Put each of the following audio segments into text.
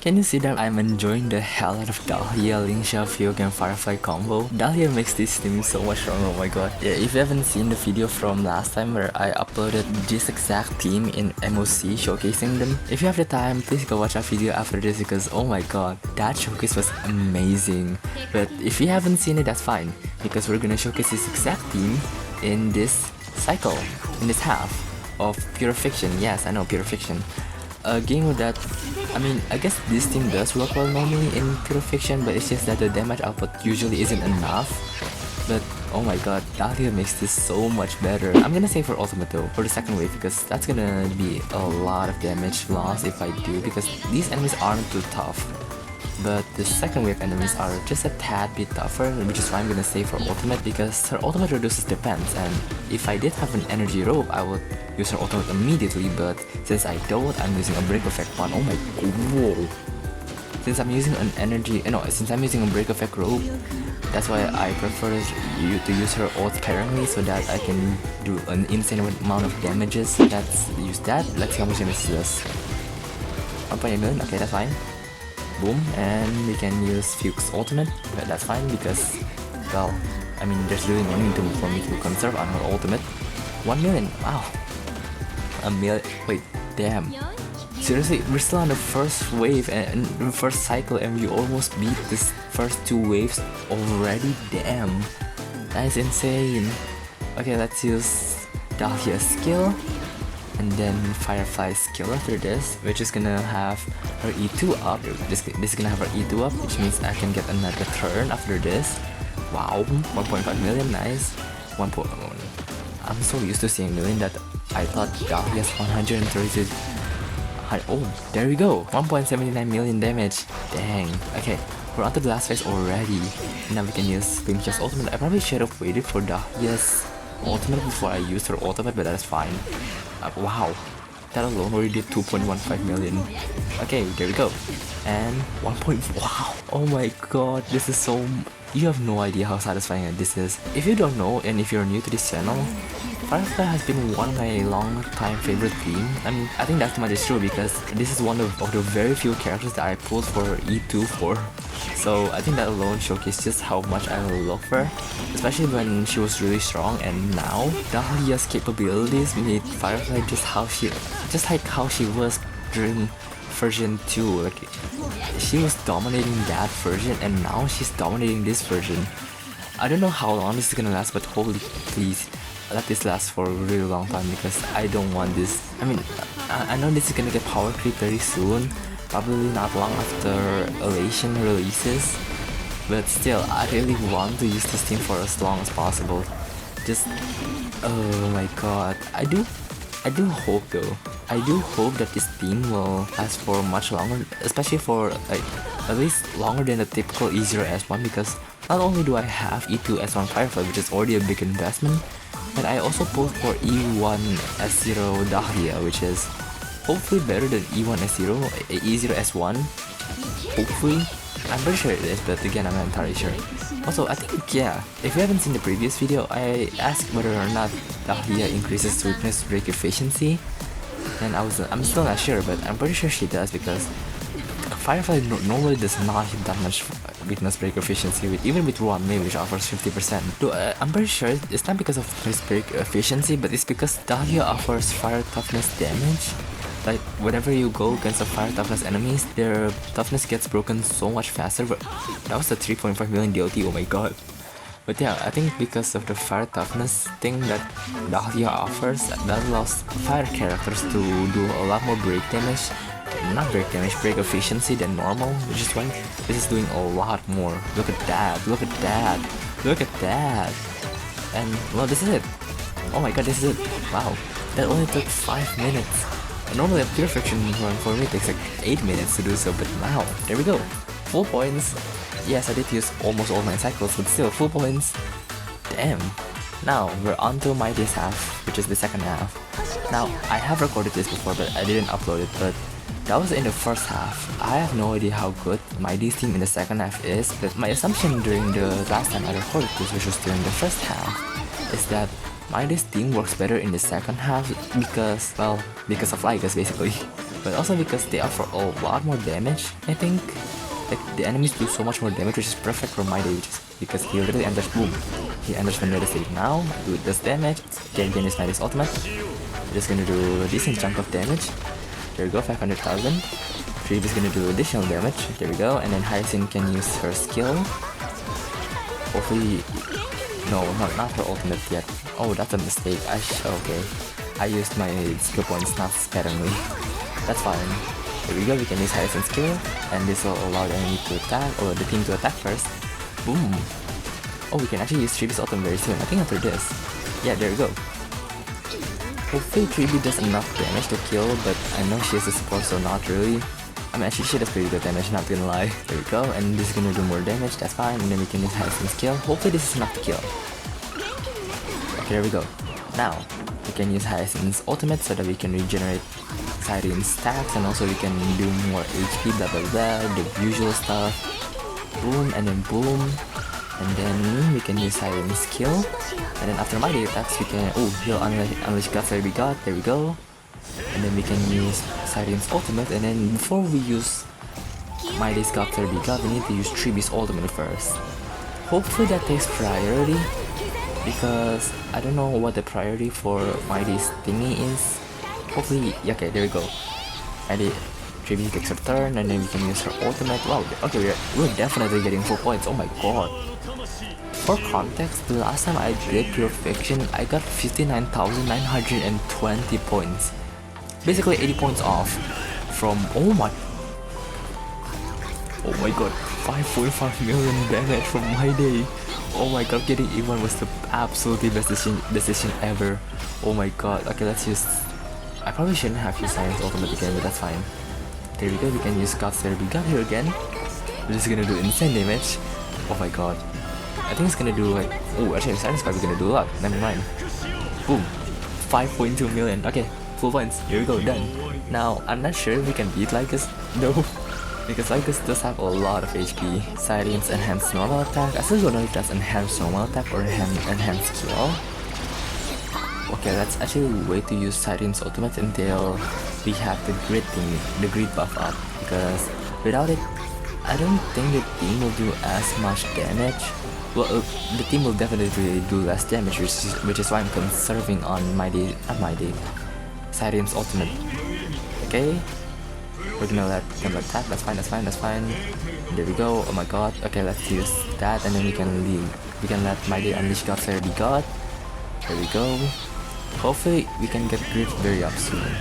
Can you see that I'm enjoying the hell out of Dahlia, Lingsha, Fiok and Firefly combo? Dahlia makes this team so much stronger, oh my god. Yeah, if you haven't seen the video from last time where I uploaded this exact team in MOC showcasing them, if you have the time, please go watch that video after this because oh my god, that showcase was amazing. But if you haven't seen it, that's fine, because we're gonna showcase this exact team in this cycle, in this half of Pure Fiction. Yes, I know, Pure Fiction. Game with that, I mean, I guess this team does work well normally in Pure Fiction, but it's just that the damage output usually isn't enough. But oh my god, Dahlia makes this so much better. I'm gonna save for ultimate though, for the second wave, because that's gonna be a lot of damage loss if I do, because these enemies aren't too tough. But the second wave enemies are just a tad bit tougher, which is why I'm gonna save her ultimate, because her ultimate reduces defense, and if I did have an energy rope, I would use her ultimate immediately, but since I don't, I'm using a break effect one. Oh my whoa. Since I'm using an energy, since I'm using a break effect rope, that's why I prefer you to use her ult sparingly so that I can do an insane amount of damages. Let's use that. Let's see how much damage this does. 1.8 million, okay, that's fine. Boom, and we can use Fuke's ultimate, but that's fine because, well, I mean, there's really no need for me to conserve on her ultimate. 1 million, wow. A million, wait, damn. Seriously, we're still on the first wave and the first cycle and we almost beat this first two waves already, damn. That is insane. Okay, let's use Dahlia's skill. And then Firefly's skill after this, which is gonna have her E2 up. This is gonna have her E2 up, which means I can get another turn after this. Wow, 1.5 million, nice. 1. I'm so used to seeing million that I thought Dahlia's 132. Oh, there we go, 1.79 million damage. Dang. Okay, we're on to the last phase already. Now we can use Lingsha's ultimate. I probably should have waited for Dahlia's ultimate before I used her ultimate, but that's fine. Wow, that alone already did 2.15 million. Okay, there we go. And 1. Wow, oh my god, this is so... You have no idea how satisfying this is. If you don't know, and if you're new to this channel, Firefly has been one of my long-time favorite themes. I mean, I think that's much is true because this is one of the very few characters that I pulled for E2 for. So I think that alone showcased just how much I love her, especially when she was really strong. And now Dahlia's capabilities made Firefly just like how she was during version 2. Like, she was dominating that version and now she's dominating this version. I don't know how long this is gonna last, but holy please let this last for a really long time because I don't want this. I mean, I know this is gonna get power creep very soon, probably not long after Elation releases, but still, I really want to use this team for as long as possible. Just, oh my god, I do hope though. I do hope that this team will last for much longer, especially for like at least longer than the typical E0S1, because not only do I have E2S1 Firefly, which is already a big investment, but I also pulled for E1S0 Dahlia, which is hopefully better than E1S0, E0S1. Hopefully. I'm pretty sure it is, but again, I'm not entirely sure. Also, I think, yeah, if you haven't seen the previous video, I asked whether or not Dahlia increases sweetness break efficiency, and I'm still not sure, but I'm pretty sure she does because Firefly normally does not hit that much weakness break efficiency, even with 1 May, which offers 50%. Though I'm pretty sure it's not because of his break efficiency, but it's because Dahlia offers fire toughness damage. Like, whenever you go against a fire toughness enemies, their toughness gets broken so much faster. But that was the 3.5 million DLT, oh my god. But yeah, I think because of the fire toughness thing that Dahlia offers, that allows fire characters to do a lot more break damage. Not break damage, break efficiency than normal, which is why this is doing a lot more. Look at that, look at that, look at that. And well, this is it. Oh my god, this is it. Wow, that only took 5 minutes. Normally a Pure Fiction run for me takes like 8 minutes to do so, but wow, there we go. Full points. Yes, I did use almost all 9 cycles, but still, full points. Damn. Now, we're on to Mydei's half, which is the second half. Now, I have recorded this before, but I didn't upload it, but that was in the first half. I have no idea how good Mydei's team in the second half is, but my assumption during the last time I recorded this, which was during the first half, is that Mydei's team works better in the second half because, well, because of Lygas basically. but also because they offer a lot more damage, I think. Like, the enemies do so much more damage, which is perfect for Mydei, because he literally enters, boom, he enters Vendetta state now, does damage, can use Mydei's ultimate, just gonna do a decent chunk of damage, there we go, 500,000, Trib is gonna do additional damage, there we go, and then Hyacinth can use her skill, hopefully, no, not her ultimate yet, oh, that's a mistake, okay, I used my skill points not sparingly, that's fine. There we go, we can use Hyacinth's skill, and this will allow the enemy to attack, or the team to attack first. Boom! Oh, we can actually use Triby's ultimate very soon, I think after this. Yeah, there we go. Hopefully Triby does enough damage to kill, but I know she has a support, so not really. I mean, actually she does pretty good damage, not gonna lie. There we go, and this is gonna do more damage, that's fine, and then we can use Hyacinth's skill. Hopefully this is enough to kill. Okay, there we go. Now, we can use Hyacinth's ultimate so that we can regenerate Cyrene's stacks, and also we can do more HP, blah blah blah, the usual stuff. Boom, and then boom, and then we can use Cyrene's skill, and then after Mydei attacks we can, oh, he'll unleash God Fairy God, there we go, and then we can use Cyrene's ultimate, and then before we use Mydei's God Fairy God, we need to use Triby's ultimate first. Hopefully that takes priority, because I don't know what the priority for Mydei's thingy is. Hopefully, yeah, okay, there we go. Triby takes her turn, and then we can use her ultimate. Wow, okay, we're definitely getting full points. Oh my god. For context, the last time I did Pure Fiction, I got 59,920 points. Basically 80 points off from, oh my god, 5.5 million damage from Mydei. Oh my god, getting E1 was the absolutely best decision ever. Oh my god, okay, let's use, I probably shouldn't have used Science Ultimate again, but that's fine. There we go, we can use God's Therapy God here again. This is gonna do insane damage. Oh my god. I think it's gonna do like, oh, actually Science God is gonna do a lot, never mind. Boom, 5.2 million, okay, full points, here we go, done. Now, I'm not sure if we can beat Lycus, though. Because Lycus does have a lot of HP. Cyrene's enhanced normal attack. I still don't know if that's enhanced normal attack or enhanced skill. Okay, let's actually wait to use Cyrene's ultimate until we have the grid thing, the grid buff up. Because without it, I don't think the team will do as much damage. Well, the team will definitely do less damage, which is why I'm conserving on Cyrene's ultimate. Okay. We're gonna let them attack, that's fine. There we go, oh my god. Okay, let's use that, and then we can let Mydei unleash God Fairy God. There we go. Hopefully we can get grid very up soon.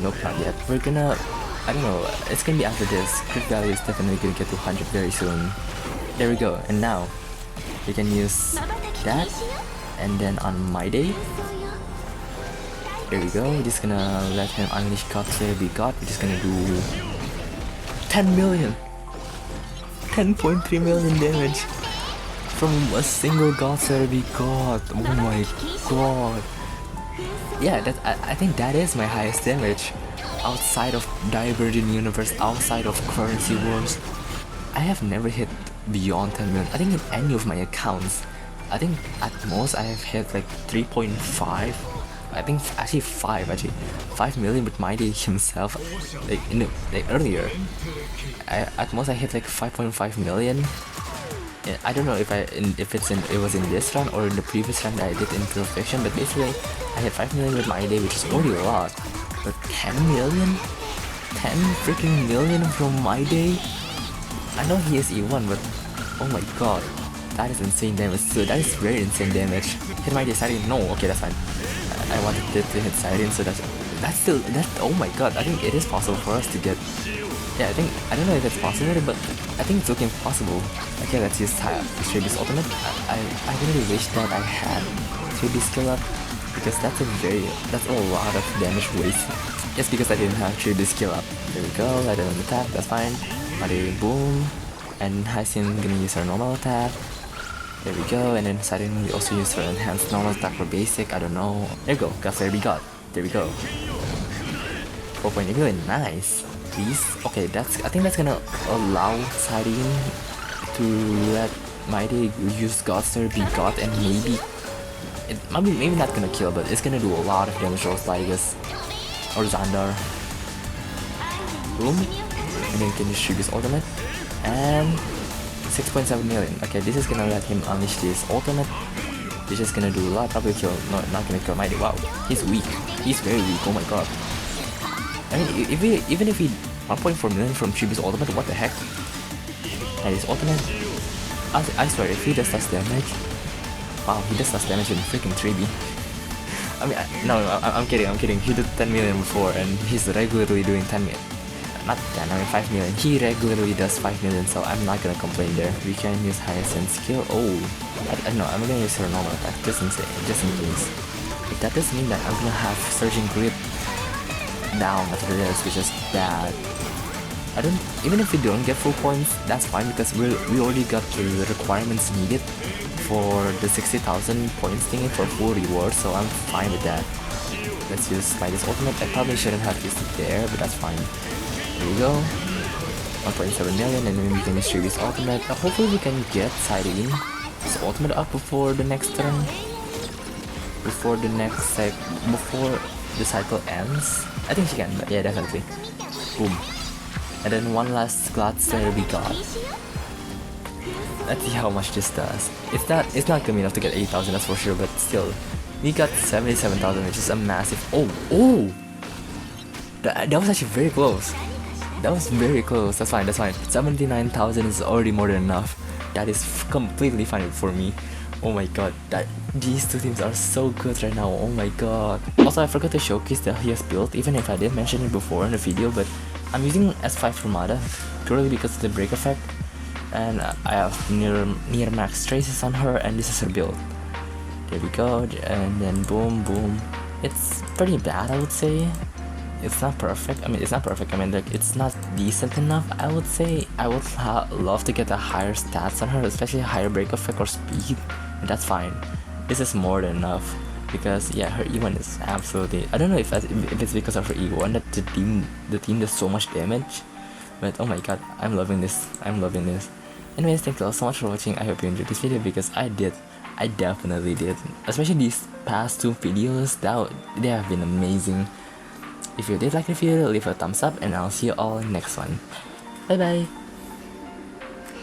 Nope, not yet. We're gonna, I don't know, it's gonna be after this. Grid value is definitely gonna get to 100 very soon. There we go, and now we can use that, and then on Mydei. There we go, we're just gonna let him unleash God Fairy God. We're just gonna do 10 million! 10.3 million damage from a single God Fairy God. Oh my god. Yeah, I think that is my highest damage. Outside of Divergent Universe, outside of Currency Wars, I have never hit beyond 10 million. I think in any of my accounts, I think at most I have hit like 3.5. I think actually 5 million with Mydei himself, like earlier. At most I hit like 5.5 million. I don't know if it was in this run or in the previous run that I did in Pure Fiction, but basically I hit 5 million with Mydei, which is already a lot. But 10 million? 10 freaking million from Mydei? I know he is E1, but oh my god, that is insane damage. So that is very insane damage. Hit Mydei Cyrene? No, okay, that's fine. I wanted it to hit Cyrene, so that's still, oh my god, I think it is possible for us to get, yeah, I don't know if it's possible, but I think it's looking possible. Okay, let's use Triby's ultimate. I really wish that I had Triby's skill up, because that's a lot of damage waste. Just because I didn't have Triby's skill up. There we go, let them attack, that's fine. Mydei, boom, and Hyacinth gonna use her normal attack. There we go, and then Cyrene we also use her enhanced normal attack for basic, I don't know. There we go, God Fairy God. There we go. 4.8 million, nice. Please. Okay, I think that's gonna allow Cyrene to let Mydei use God Fairy God, and maybe not gonna kill, but it's gonna do a lot of damage towards Lygus or Xandar. boom, and then you can distribute his ultimate, and 6.7 million. Okay, this is gonna let him unleash this ultimate. This is gonna do a lot, probably kill, not gonna kill Mydei. Wow, he's weak, he's very weak, oh my god. I mean, even if he 1.4 million from Chibi's ultimate, what the heck? And his ultimate, I swear, if he does less damage, wow, he does less damage in freaking 3B. I mean, no, I'm kidding. He did 10 million before, and he's regularly doing 10 million. Not 10, I mean 5 million. He regularly does 5 million, so I'm not gonna complain there. We can use Hyacinth skill. Oh, I know, I'm gonna use her normal attack, just in case. But that does mean that I'm gonna have Surging Grip down after this, which is bad. Even if we don't get full points, that's fine because we already got the requirements needed for the 60,000 points thingy for full reward, so I'm fine with that. Let's use Mydei's ultimate. I probably shouldn't have used it there, but that's fine. There we go. 1.7 million, and then we can distribute his ultimate. Hopefully we can get Cyrene his ultimate up before the next turn. Before the cycle ends. I think she can, but yeah, definitely. Boom. And then one last Gladslayer we got. Let's see how much this does. It's not gonna be enough to get 8,000, that's for sure, but still. We got 77,000, which is a massive... Oh! That was actually very close. That was very close, that's fine. 79,000 is already more than enough. That is completely fine for me. Oh my god, these two teams are so good right now, oh my god. Also, I forgot to showcase the Dahlia's build, even if I did mention it before in the video, but I'm using S5 Armada, purely because of the break effect. And I have near max traces on her, and this is her build. There we go, and then boom. It's pretty bad, I would say. It's not perfect. I mean, like, it's not decent enough, I would say. I would love to get a higher stats on her, especially higher break effect or speed. And that's fine. This is more than enough. Because yeah, her E1 is absolutely... I don't know if it's because of her E1 that the team does so much damage. But oh my god, I'm loving this. Anyways, thank you all so much for watching. I hope you enjoyed this video because I did. I definitely did. Especially these past two videos, they have been amazing. If you did like the video, leave a thumbs up and I'll see you all next one. Bye bye!